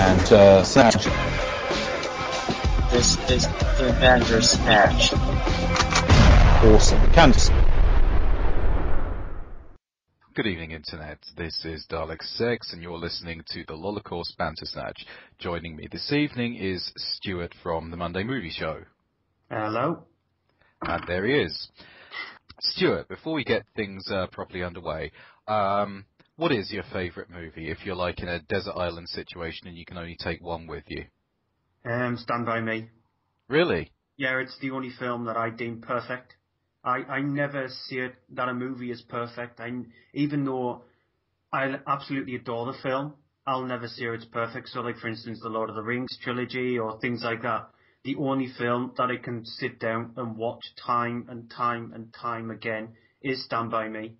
Bantersnatch. This is the Bantersnatch. Awesome. Candace. Good evening, Internet. This is Dalek 6, and you're listening to the Lolocaust Bantersnatch. Joining me this evening is Stuart from the Monday Movie Show. Hello. And there he is. Stuart, before we get things properly underway, what is your favourite movie if you're like in a desert island situation and you can only take one with you? Stand By Me. Really? Yeah, it's the only film that I deem perfect. I never see it that a movie is perfect. Even though I absolutely adore the film, I'll never see it's perfect. So, like, for instance, the Lord of the Rings trilogy or things like that. The only film that I can sit down and watch time and time and time again is Stand By Me.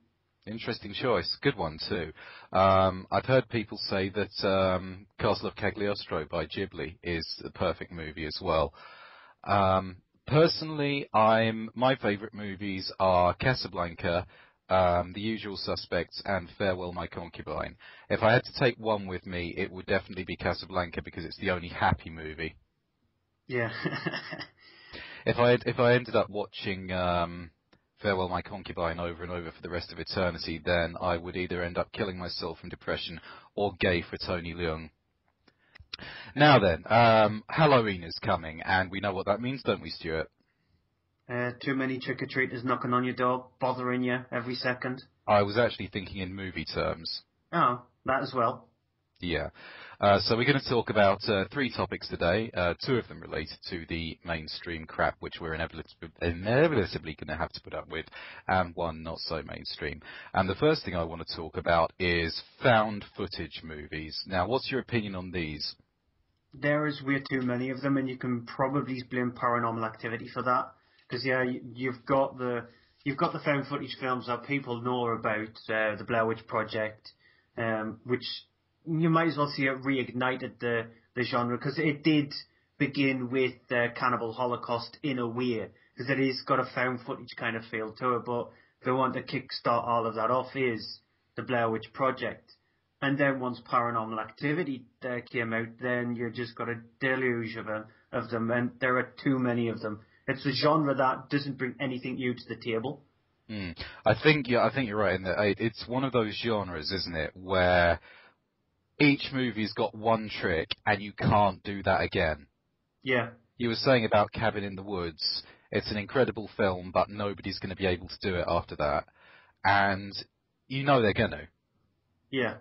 Interesting choice. Good one, too. I've heard people say that Castle of Cagliostro by Ghibli is the perfect movie as well. Personally, my favourite movies are Casablanca, The Usual Suspects, and Farewell My Concubine. If I had to take one with me, it would definitely be Casablanca because it's the only happy movie. Yeah. If I ended up watching Farewell My Concubine over and over for the rest of eternity, then I would either end up killing myself from depression or gay for Tony Leung. Now then, Halloween is coming, and we know what that means, don't we, Stuart? Too many trick-or-treaters knocking on your door, bothering you every second. I was actually thinking in movie terms. Oh, that as well. Yeah. So we're going to talk about 3 topics today, 2 of them related to the mainstream crap, which we're inevitably going to have to put up with, and 1 not so mainstream. And the first thing I want to talk about is found footage movies. Now, what's your opinion on these? There is way too many of them, and you can probably blame Paranormal Activity for that. Because yeah, you've got the found footage films that people know about, the Blair Witch Project, which you might as well see it reignited the genre, because it did begin with Cannibal Holocaust in a way, because it has got a found footage kind of feel to it. But the one to kickstart all of that off is the Blair Witch Project. And then once Paranormal Activity came out, then you just got a deluge of them, and there are too many of them. It's a genre that doesn't bring anything new to the table. I think you're right in that. It's one of those genres, isn't it, where each movie's got one trick and you can't do that again. Yeah. You were saying about Cabin in the Woods. It's an incredible film, but nobody's going to be able to do it after that. And you know they're going to. Yeah.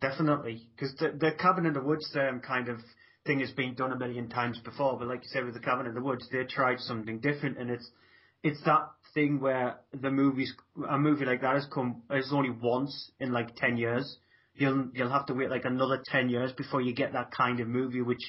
Definitely, because the Cabin in the Woods kind of thing has been done a million times before. But like you said, with the Cabin in the Woods, they tried something different, and it's that thing where a movie like that has only once in like 10 years. You'll have to wait like another 10 years before you get that kind of movie, which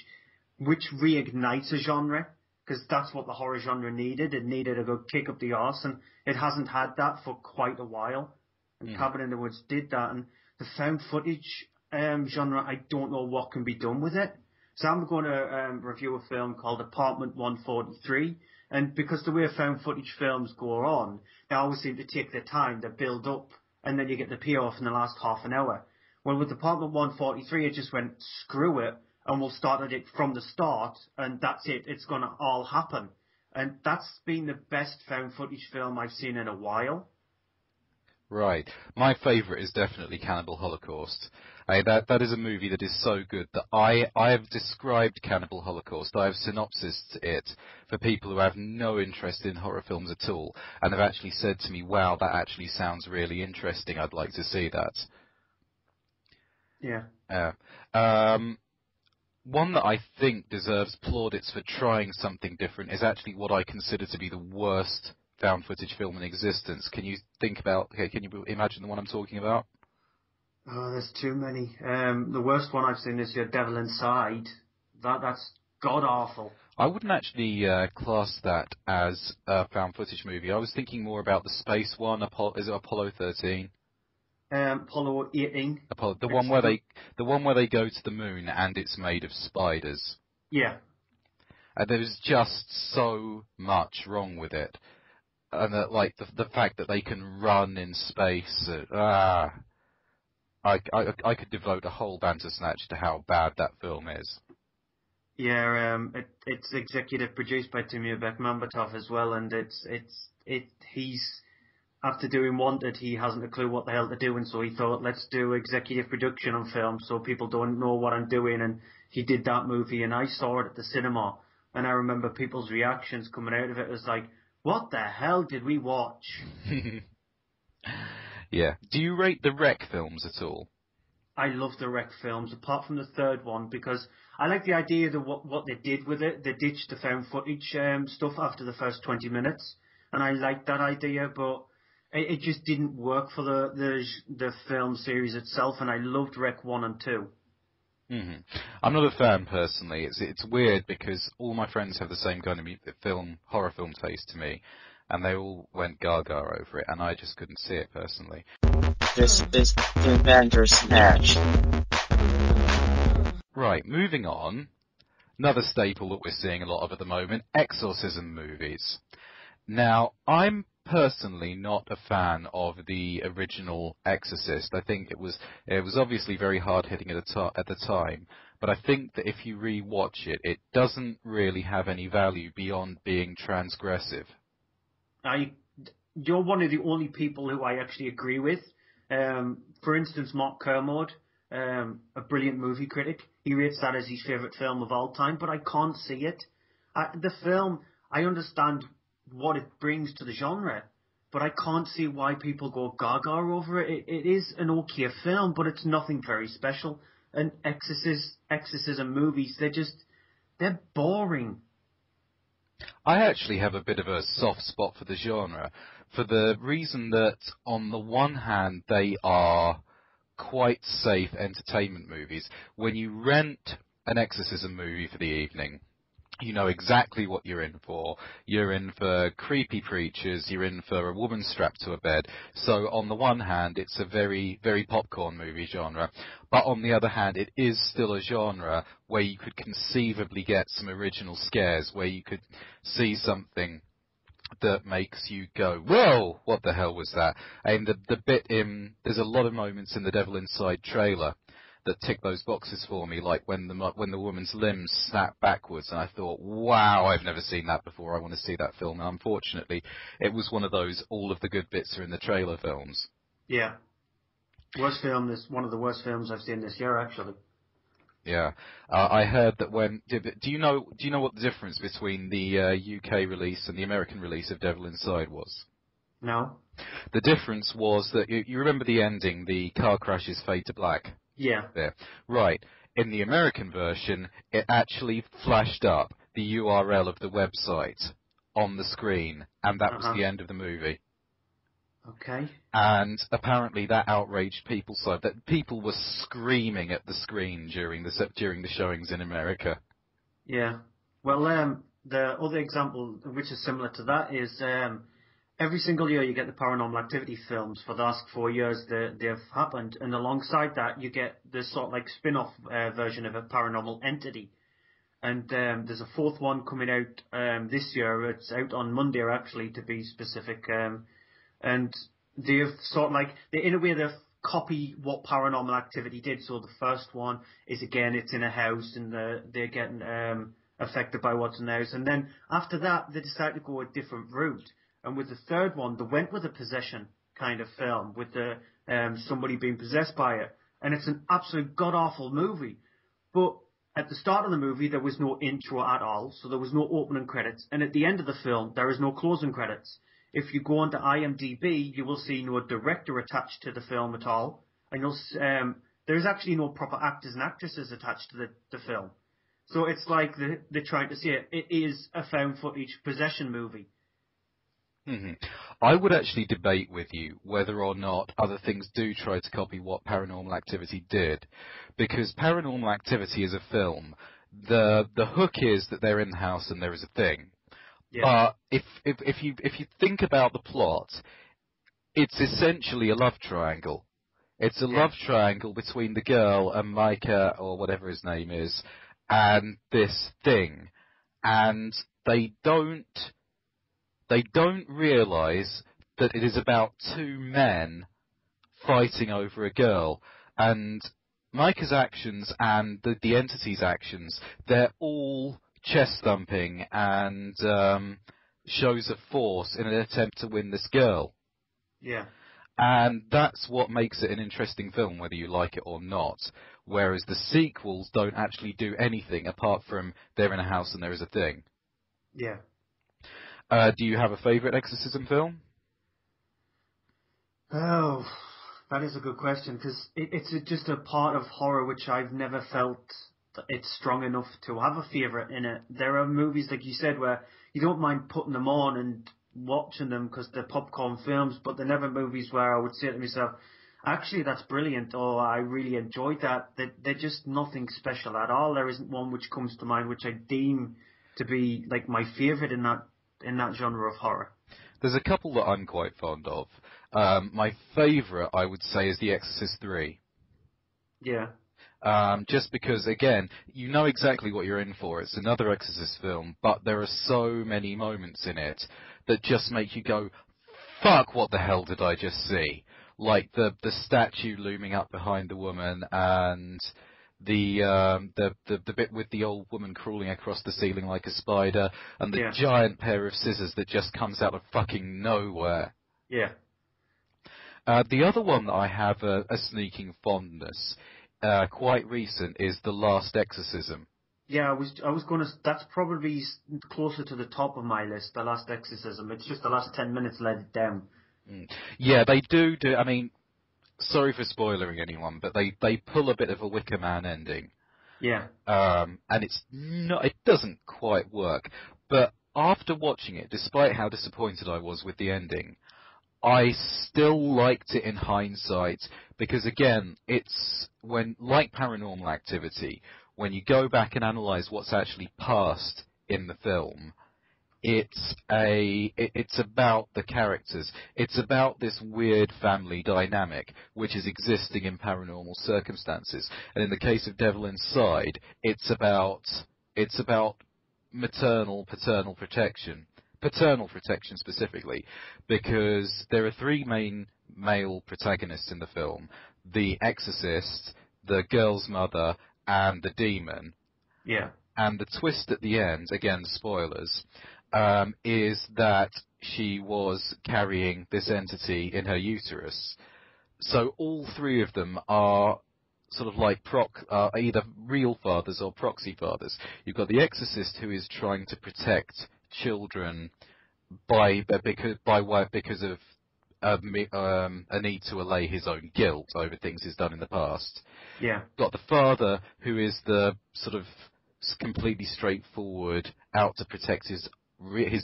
reignites a genre, because that's what the horror genre needed. It needed to go kick up the arse, and it hasn't had that for quite a while. And Cabin in the Woods did that, and the found footage genre, I don't know what can be done with it. So I'm going to review a film called Apartment 143. And because the way found footage films go on, they always seem to take their time, they build up, and then you get the payoff in the last half an hour. Well, with Apartment 143, it just went, screw it, and we'll start at it from the start, and that's it. It's going to all happen. And that's been the best found footage film I've seen in a while. Right. My favourite is definitely Cannibal Holocaust. That is a movie that is so good that I have described Cannibal Holocaust. I have synopsised it for people who have no interest in horror films at all, and have actually said to me, wow, that actually sounds really interesting. I'd like to see that. Yeah. One that I think deserves plaudits for trying something different is actually what I consider to be the worst found footage film in existence. Can you imagine the one I'm talking about? Oh, there's too many. The worst one I've seen is Your Devil Inside. That's god awful. I wouldn't actually class that as a found footage movie. I was thinking more about the space one. Is it Apollo 13? Apollo 18. The one where they go to the moon and it's made of spiders. Yeah. There's just so much wrong with it. And like the fact that they can run in space, I I could devote a whole Bantersnatch to how bad that film is. Yeah, it's executive produced by Timur Bekmambetov as well, and he's after doing Wanted, he hasn't a clue what the hell to do, and so he thought, let's do executive production on film so people don't know what I'm doing, and he did that movie, and I saw it at the cinema, and I remember people's reactions coming out of it was like, what the hell did we watch? Yeah. Do you rate the Wreck films at all? I love the Wreck films, apart from the third one, because I like the idea of what they did with it. They ditched the found footage stuff after the first 20 minutes, and I liked that idea, but it just didn't work for the film series itself, and I loved Wreck 1 and 2. Mm-hmm. I'm not a fan personally. It's weird because all my friends have the same kind of horror film taste to me, and they all went gaga over it, and I just couldn't see it personally. This is the Bantersnatch. Right, moving on. Another staple that we're seeing a lot of at the moment, exorcism movies. Now, I'm personally not a fan of the original Exorcist. I think it was obviously very hard-hitting at the time, but I think that if you re-watch it, it doesn't really have any value beyond being transgressive. You're one of the only people who I actually agree with. For instance, Mark Kermode, a brilliant movie critic, he rates that as his favourite film of all time, but I can't see it. The film, I understand what it brings to the genre, but I can't see why people go gaga over it. It is an okay film, but it's nothing very special. And exorcism movies, they're boring. I actually have a bit of a soft spot for the genre, for the reason that on the one hand they are quite safe entertainment movies. When you rent an exorcism movie for the evening, you know exactly what you're in for. You're in for creepy preachers, you're in for a woman strapped to a bed. So on the one hand, it's a very, very popcorn movie genre. But on the other hand, it is still a genre where you could conceivably get some original scares, where you could see something that makes you go, whoa, what the hell was that? And there's a lot of moments in the Devil Inside trailer that tick those boxes for me, like when the woman's limbs snap backwards, and I thought, wow, I've never seen that before, I want to see that film. And unfortunately, it was one of those, all of the good bits are in the trailer films. Yeah. Worst film is one of the worst films I've seen this year, actually. Yeah. I heard that do you know what the difference between the UK release and the American release of Devil Inside was? No. The difference was that, you remember the ending, the car crashes fade to black? Yeah. There. Right. In the American version, it actually flashed up the URL of the website on the screen, and that was the end of the movie. Okay. And apparently that outraged people so that people were screaming at the screen during the showings in America. Yeah. Well, the other example, which is similar to that, is every single year you get the Paranormal Activity films. For the last 4 years they've happened, and alongside that you get this sort of like spin-off version of a Paranormal Entity. And there's a fourth one coming out this year. It's out on Monday, actually, to be specific. And they've sort of like, in a way, they've copied what Paranormal Activity did. So the first one is, again, it's in a house, and they're getting affected by what's in the house. And then after that, they decided to go a different route. And with the third one, they went with a possession kind of film, with somebody being possessed by it. And it's an absolute god-awful movie. But at the start of the movie, there was no intro at all, so there was no opening credits. And at the end of the film, there is no closing credits. If you go onto IMDb, you will see no director attached to the film at all. And there's actually no proper actors and actresses attached to the film. So it's like they're trying to say it is a found footage possession movie. Mm-hmm. I would actually debate with you whether or not other things do try to copy what Paranormal Activity did, because Paranormal Activity is a film. The hook is that they're in the house and there is a thing. Yeah. But if you think about the plot, it's essentially a love triangle. It's a love triangle between the girl and Micah, or whatever his name is, and this thing, and they don't realise that it is about two men fighting over a girl. And Micah's actions and the entity's actions, they're all chest thumping and shows of force in an attempt to win this girl. Yeah. And that's what makes it an interesting film, whether you like it or not. Whereas the sequels don't actually do anything apart from they're in a house and there is a thing. Yeah. Do you have a favourite exorcism film? Oh, that is a good question, because it's just a part of horror which I've never felt that it's strong enough to have a favourite in it. There are movies, like you said, where you don't mind putting them on and watching them because they're popcorn films, but they're never movies where I would say to myself, actually, that's brilliant, or I really enjoyed that. They're just nothing special at all. There isn't one which comes to mind which I deem to be like my favourite in that genre of horror. There's a couple that I'm quite fond of. My favourite, I would say, is The Exorcist 3. Yeah. Just because, again, you know exactly what you're in for. It's another Exorcist film, but there are so many moments in it that just make you go, fuck, what the hell did I just see? Like the statue looming up behind the woman, and the bit with the old woman crawling across the ceiling like a spider, and the giant pair of scissors that just comes out of fucking nowhere. Yeah. The other one that I have a sneaking fondness, quite recent, is The Last Exorcism. Yeah, I was going to. That's probably closer to the top of my list. The Last Exorcism. It's just the last 10 minutes let it down. Yeah, they do. I mean, sorry for spoiling anyone, but they pull a bit of a Wicker Man ending. Yeah. And it doesn't quite work. But after watching it, despite how disappointed I was with the ending, I still liked it in hindsight because, again, it's like Paranormal Activity, when you go back and analyse what's actually passed in the film, it's about the characters. It's about this weird family dynamic which is existing in paranormal circumstances. And in the case of Devil Inside, it's about paternal protection specifically, because there are three main male protagonists in the film: the exorcist, the girl's mother, and the demon. Yeah. And the twist at the end, again, spoilers, is that she was carrying this entity in her uterus. So all three of them are sort of like either real fathers or proxy fathers. You've got the exorcist, who is trying to protect children because of a need to allay his own guilt over things he's done in the past. Yeah. Got the father, who is the sort of completely straightforward, out to protect his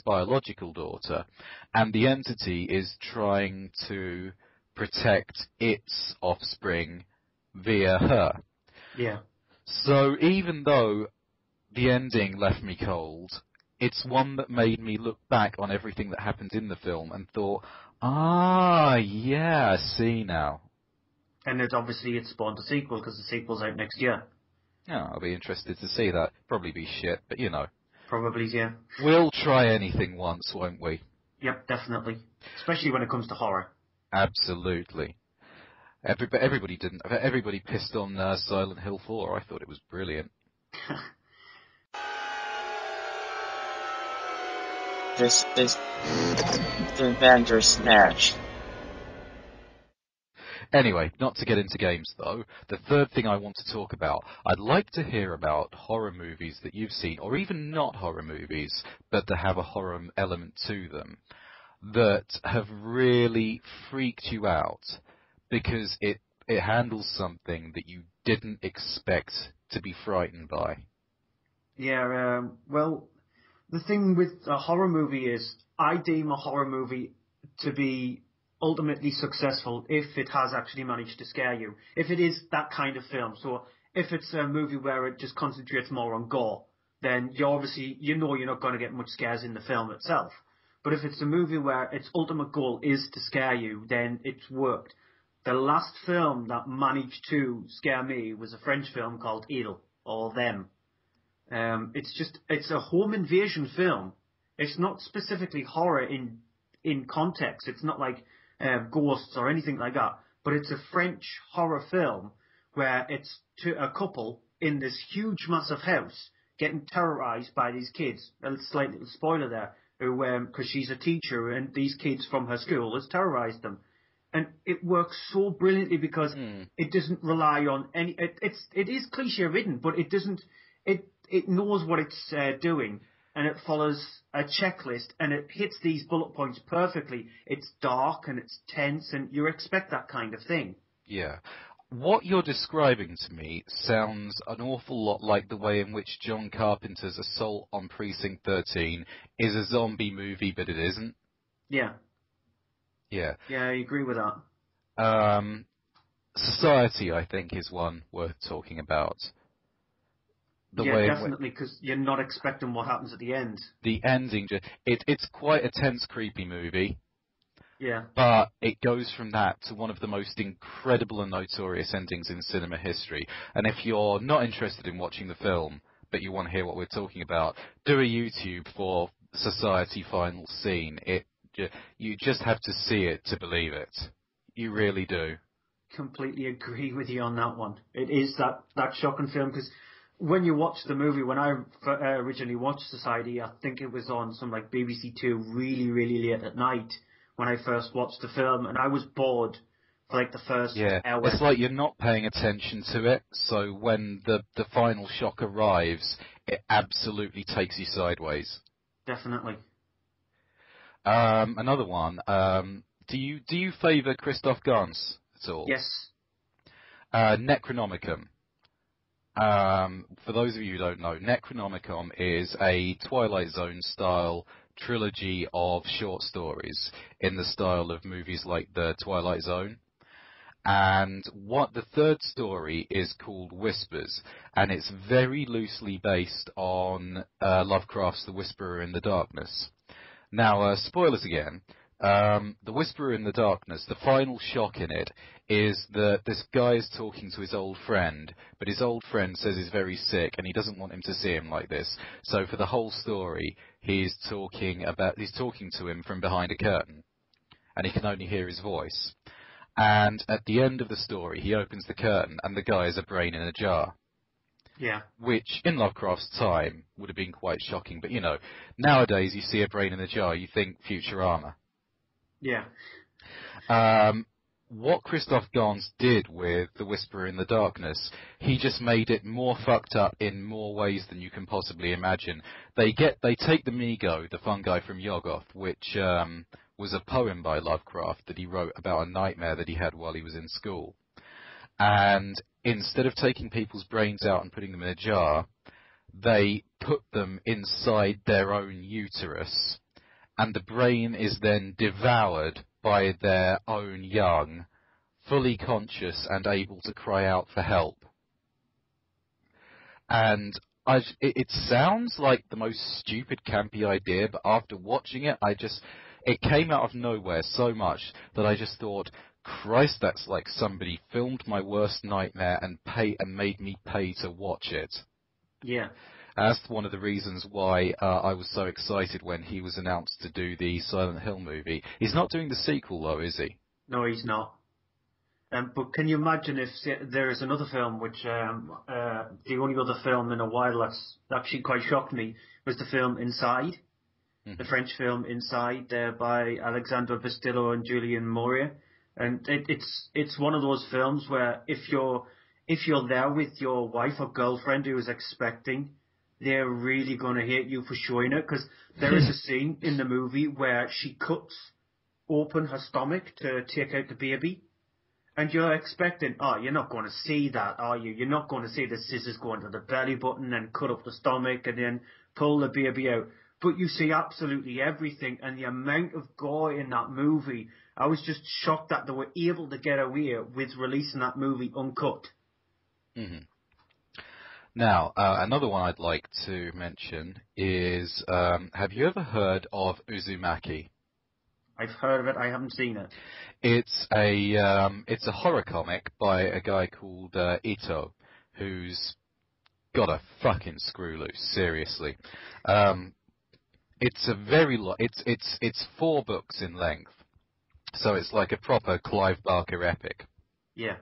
biological daughter, and the entity is trying to protect its offspring via her. Yeah. So even though the ending left me cold, it's one that made me look back on everything that happened in the film and thought, yeah, I see now. And it spawned a sequel, because the sequel's out next year. Yeah, I'll be interested to see that. Probably be shit, but you know. Probably, yeah. We'll try anything once, won't we? Yep, definitely. Especially when it comes to horror. Absolutely. Everybody pissed on Silent Hill 4. I thought it was brilliant. This is the Bandersnatch. Anyway, not to get into games though, the third thing I want to talk about, I'd like to hear about horror movies that you've seen, or even not horror movies, but that have a horror element to them, that have really freaked you out because it handles something that you didn't expect to be frightened by. Yeah, well, the thing with a horror movie is, I deem a horror movie to be ultimately successful if it has actually managed to scare you. If it is that kind of film. So if it's a movie where it just concentrates more on gore, then you're not going to get much scares in the film itself. But if it's a movie where its ultimate goal is to scare you, then it's worked. The last film that managed to scare me was a French film called Il, or Them. It's a home invasion film. It's not specifically horror in context. It's not like ghosts or anything like that. But it's a French horror film where it's a couple in this huge, massive house getting terrorized by these kids. A slight little spoiler there, who, because she's a teacher and these kids from her school has terrorized them. And it works so brilliantly because it doesn't rely on any. It is cliche ridden, but it doesn't. It knows what it's doing, and it follows a checklist, and it hits these bullet points perfectly. It's dark and it's tense, and you expect that kind of thing. Yeah. What you're describing to me sounds an awful lot like the way in which John Carpenter's Assault on Precinct 13 is a zombie movie, but it isn't. Yeah. Yeah. Yeah, I agree with that. Society, I think, is one worth talking about. Definitely, because you're not expecting what happens at the end. The ending, it's quite a tense, creepy movie. Yeah. But it goes from that to one of the most incredible and notorious endings in cinema history. And if you're not interested in watching the film, but you want to hear what we're talking about, do a YouTube for Society Final Scene. You just have to see it to believe it. You really do. Completely agree with you on that one. It is that shocking film, because when you watch the movie, when I originally watched Society, I think it was on some like BBC Two really, really late at night when I first watched the film, and I was bored for like the first hour. It's like you're not paying attention to it, so when the final shock arrives, it absolutely takes you sideways. Definitely. Another one. Do you favour Christoph Gans at all? Yes. Necronomicon. For those of you who don't know, Necronomicon is a Twilight Zone style trilogy of short stories in the style of movies like The Twilight Zone. And the third story is called Whispers, and it's very loosely based on Lovecraft's The Whisperer in the Darkness. Now, spoilers again. The Whisperer in the Darkness, the final shock in it is that this guy is talking to his old friend, but his old friend says he's very sick and he doesn't want him to see him like this. So for the whole story, he's talking to him from behind a curtain, and he can only hear his voice. And at the end of the story, he opens the curtain and the guy is a brain in a jar. Yeah. Which, in Lovecraft's time, would have been quite shocking. But, nowadays you see a brain in a jar, you think Futurama. Yeah. What Christoph Gans did with The Whisperer in the Darkness, he just made it more fucked up in more ways than you can possibly imagine. They take the Migo, the fungi from Yoggoth, which was a poem by Lovecraft that he wrote about a nightmare that he had while he was in school. And instead of taking people's brains out and putting them in a jar, they put them inside their own uterus, and the brain is then devoured by their own young, fully conscious and able to cry out for help. And it sounds like the most stupid, campy idea, but after watching it, it came out of nowhere so much that I just thought, Christ, that's like somebody filmed my worst nightmare and made me pay to watch it. Yeah. That's one of the reasons why I was so excited when he was announced to do the Silent Hill movie. He's not doing the sequel, though, is he? No, he's not. But can you imagine if there is another film, which the only other film in a while that's actually quite shocked me was the film Inside, the French film Inside, by Alexandre Bastillo and Julien Mourier. And it's one of those films where if you're there with your wife or girlfriend who is expecting, they're really going to hate you for showing it, because there is a scene in the movie where she cuts open her stomach to take out the baby, and you're expecting, you're not going to see that, are you? You're not going to see the scissors go into the belly button and cut up the stomach and then pull the baby out. But you see absolutely everything, and the amount of gore in that movie, I was just shocked that they were able to get away with releasing that movie uncut. Mm-hmm. Now, another one I'd like to mention is, have you ever heard of Uzumaki? I've heard of it. I haven't seen it. It's a horror comic by a guy called Ito, who's got a fucking screw loose. Seriously, it's a very it's 4 books in length, so it's like a proper Clive Barker epic. Yeah.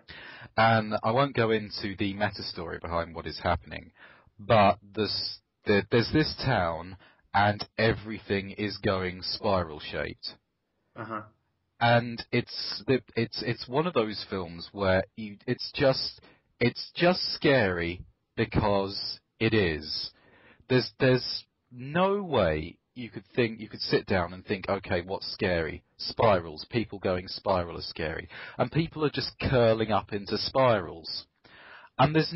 And I won't go into the meta story behind what is happening, but there's this town, and everything is going spiral shaped. Uh-huh. And it's one of those films where it's just scary because it is. There's no way you could sit down and think, okay, what's scary? Spirals. People going spiral are scary. And people are just curling up into spirals. And it's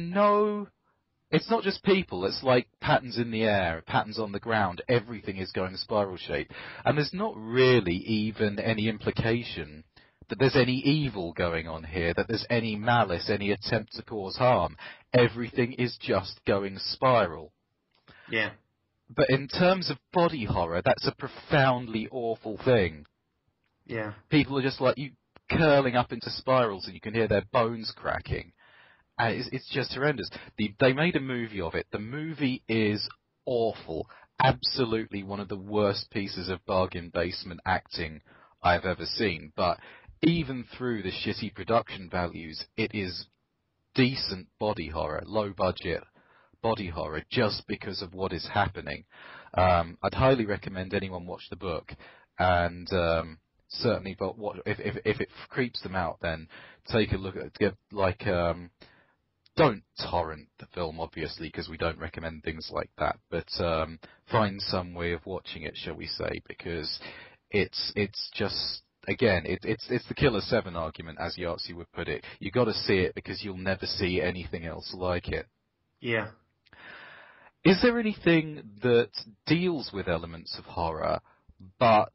not just people, it's like patterns in the air, patterns on the ground, everything is going spiral shape. And there's not really even any implication that there's any evil going on here, that there's any malice, any attempt to cause harm. Everything is just going spiral. Yeah. But in terms of body horror, that's a profoundly awful thing. Yeah. People are just like you curling up into spirals and you can hear their bones cracking. And it's just horrendous. They made a movie of it. The movie is awful. Absolutely one of the worst pieces of bargain basement acting I've ever seen. But even through the shitty production values, it is decent body horror, low budget body horror, just because of what is happening. I'd highly recommend anyone watch the book, and certainly, but if it creeps them out, then take a look at don't torrent the film, obviously, because we don't recommend things like that. But find some way of watching it, shall we say, because it's just. Again, it's the Killer 7 argument, as Yahtzee would put it. You got to see it because you'll never see anything else like it. Yeah. Is there anything that deals with elements of horror, but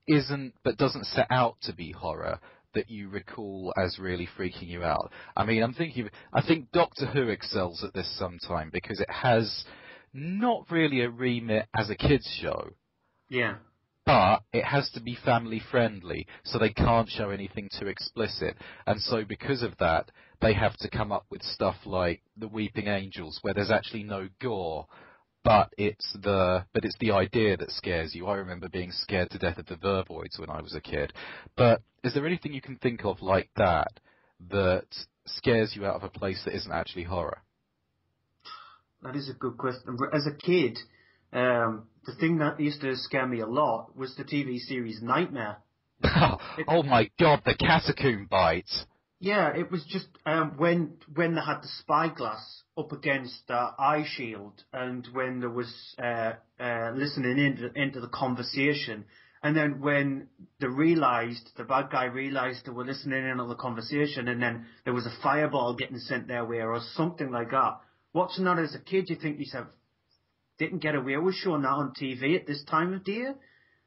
doesn't set out to be horror, that you recall as really freaking you out? I mean, I think Doctor Who excels at this sometime because it has not really a remit as a kids show. Yeah. But it has to be family friendly, so they can't show anything too explicit. And so because of that, they have to come up with stuff like The Weeping Angels, where there's actually no gore, but it's the idea that scares you. I remember being scared to death of the Vervoids when I was a kid. But is there anything you can think of like that scares you out of a place that isn't actually horror? That is a good question. As a kid, the thing that used to scare me a lot was the TV series Nightmare. Oh my God, the catacomb bite. Yeah, it was just when they had the spyglass up against the eye shield, and when there was listening into the conversation, and then when the bad guy realised they were listening in on the conversation, and then there was a fireball getting sent their way or something like that. Watching that as a kid, you think to yourself, didn't get away with showing that on TV at this time of day?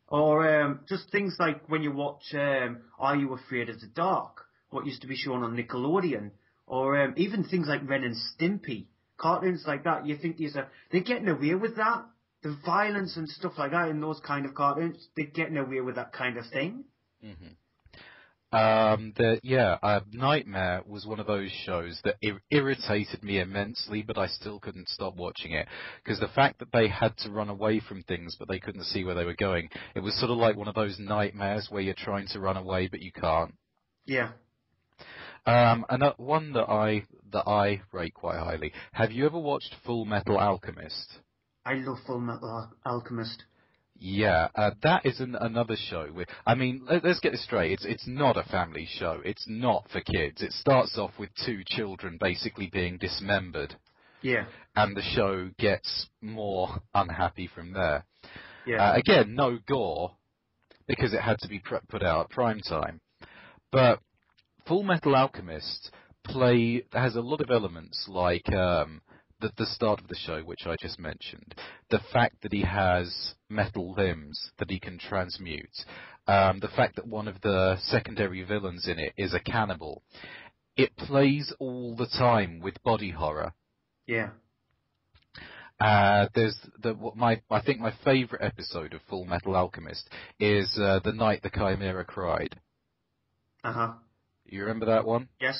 Or just things like when you watch Are You Afraid of the Dark? What used to be shown on Nickelodeon, or even things like Ren and Stimpy, cartoons like that. You think they're getting away with that, the violence and stuff like that in those kind of cartoons. They're getting away with that kind of thing. Mm-hmm. Nightmare was one of those shows that irritated me immensely, but I still couldn't stop watching it because the fact that they had to run away from things, but they couldn't see where they were going. It was sort of like one of those nightmares where you're trying to run away, but you can't. Yeah. And one that I rate quite highly. Have you ever watched Full Metal Alchemist? I love Full Metal Alchemist. Yeah, that is another show. Let's get this straight. It's not a family show. It's not for kids. It starts off with two children basically being dismembered. Yeah. And the show gets more unhappy from there. Yeah. Again, no gore, because it had to be put out at prime time. But Full Metal Alchemist has a lot of elements like the start of the show, which I just mentioned, the fact that he has metal limbs that he can transmute, the fact that one of the secondary villains in it is a cannibal. It plays all the time with body horror. Yeah. I think my favourite episode of Full Metal Alchemist is The Night the Chimera Cried. Uh-huh. You remember that one? Yes.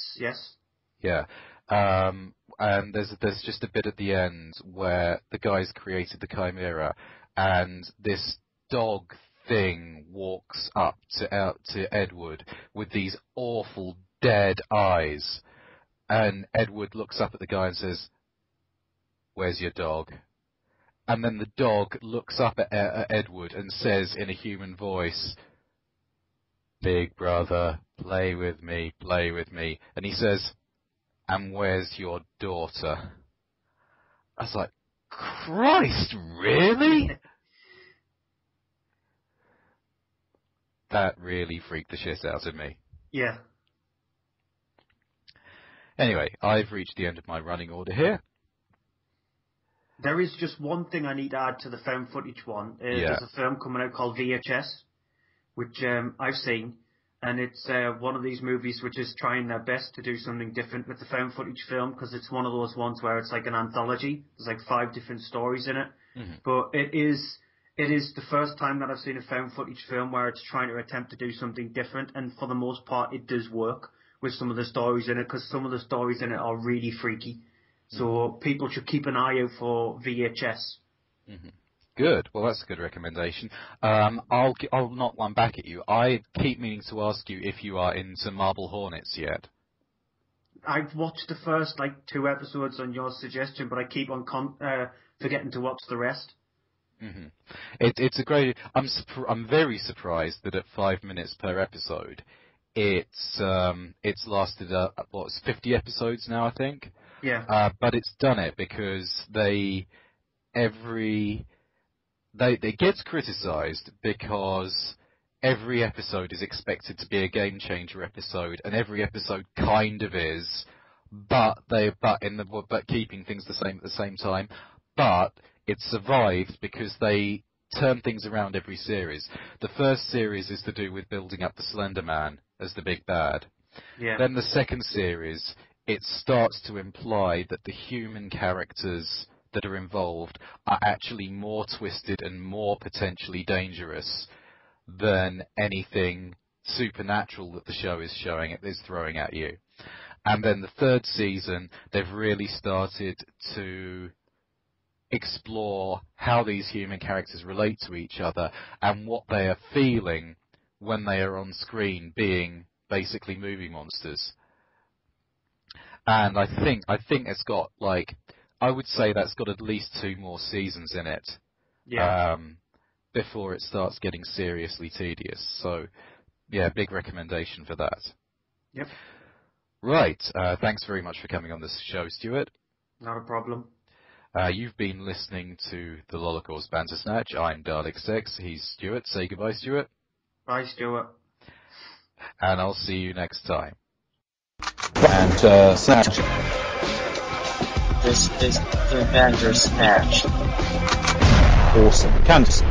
Yeah. And there's just a bit at the end where the guys created the Chimera, and this dog thing walks up to Edward with these awful dead eyes. And Edward looks up at the guy and says, "Where's your dog?" And then the dog looks up at Edward and says in a human voice, "Big brother, play with me, play with me." And he says, "And where's your daughter?" I was like, Christ, really? That really freaked the shit out of me. Yeah. Anyway, I've reached the end of my running order here. There is just one thing I need to add to the found footage one. There's a film coming out called VHS, which I've seen, and it's one of these movies which is trying their best to do something different with the found footage film, because it's one of those ones where it's like an anthology. There's like 5 different stories in it. Mm-hmm. But it is the first time that I've seen a found footage film where it's trying to attempt to do something different, and for the most part it does work with some of the stories in it, because some of the stories in it are really freaky. So people should keep an eye out for VHS. Mm-hmm. Good. Well, that's a good recommendation. I'll knock one back at you. I keep meaning to ask you if you are into Marble Hornets yet. I've watched the first 2 episodes on your suggestion, but I keep on forgetting to watch the rest. Mm-hmm. It's a great. I'm very surprised that at 5 minutes per episode, it's lasted 50 episodes now, I think. Yeah. But it's done it because it gets criticised because every episode is expected to be a game changer episode, and every episode kind of is, but keeping things the same at the same time. But it survived because they turn things around every series. The first series is to do with building up the Slender Man as the big bad. Yeah. Then the second series, it starts to imply that the human characters that are involved are actually more twisted and more potentially dangerous than anything supernatural that the show is throwing at you. And then the third season, they've really started to explore how these human characters relate to each other and what they are feeling when they are on screen, being basically movie monsters. And I think it's got I would say that's got at least 2 more seasons in it. Yeah. Before it starts getting seriously tedious. So, yeah, big recommendation for that. Yep. Right. Thanks very much for coming on this show, Stuart. Not a problem. You've been listening to the Lolocaust Bantersnatch. I'm Dalek 6. He's Stuart. Say goodbye, Stuart. Bye, Stuart. And I'll see you next time. Bantersnatch. This is the Bantersnatch. Awesome. Candace.